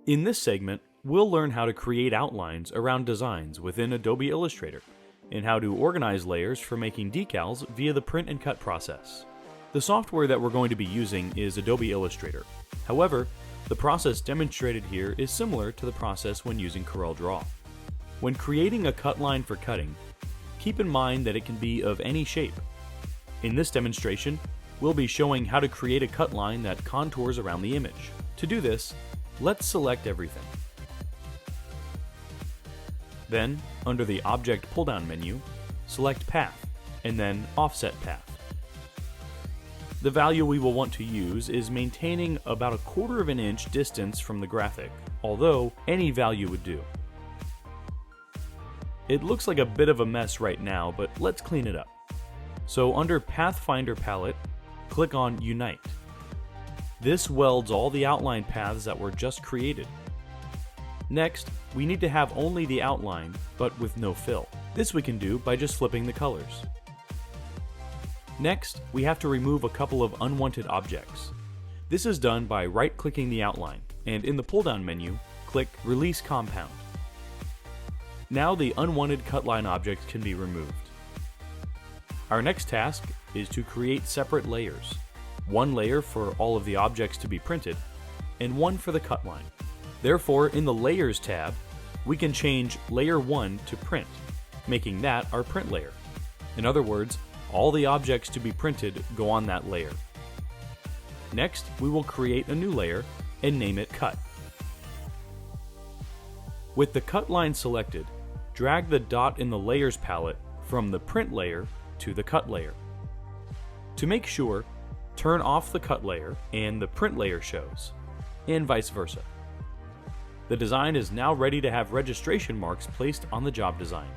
In this segment, we'll learn how to create outlines around designs within Adobe Illustrator, and how to organize layers for making decals via the print and cut process. The software that we're going to be using is Adobe Illustrator. However, the process demonstrated here is similar to the process when using CorelDRAW. When creating a cut line for cutting, keep in mind that it can be of any shape. In this demonstration, we'll be showing how to create a cut line that contours around the image. To do this, let's select everything. Then, under the Object pull-down menu, select Path, and then Offset Path. The value we will want to use is maintaining about 1/4 of an inch distance from the graphic, although any value would do. It looks like a bit of a mess right now, but let's clean it up. So under Pathfinder palette, click on Unite. This welds all the outline paths that were just created. Next, we need to have only the outline, but with no fill. This we can do by just flipping the colors. Next, we have to remove a couple of unwanted objects. This is done by right-clicking the outline, and in the pull-down menu, click Release Compound. Now the unwanted cut line objects can be removed. Our next task is to create separate layers. One layer for all of the objects to be printed, and one for the cut line. Therefore, in the Layers tab, we can change Layer 1 to Print, making that our print layer. In other words, all the objects to be printed go on that layer. Next, we will create a new layer and name it Cut. With the cut line selected, drag the dot in the Layers palette from the print layer to the cut layer. To make sure, turn off the cut layer and the print layer shows, and vice versa. The design is now ready to have registration marks placed on the job design.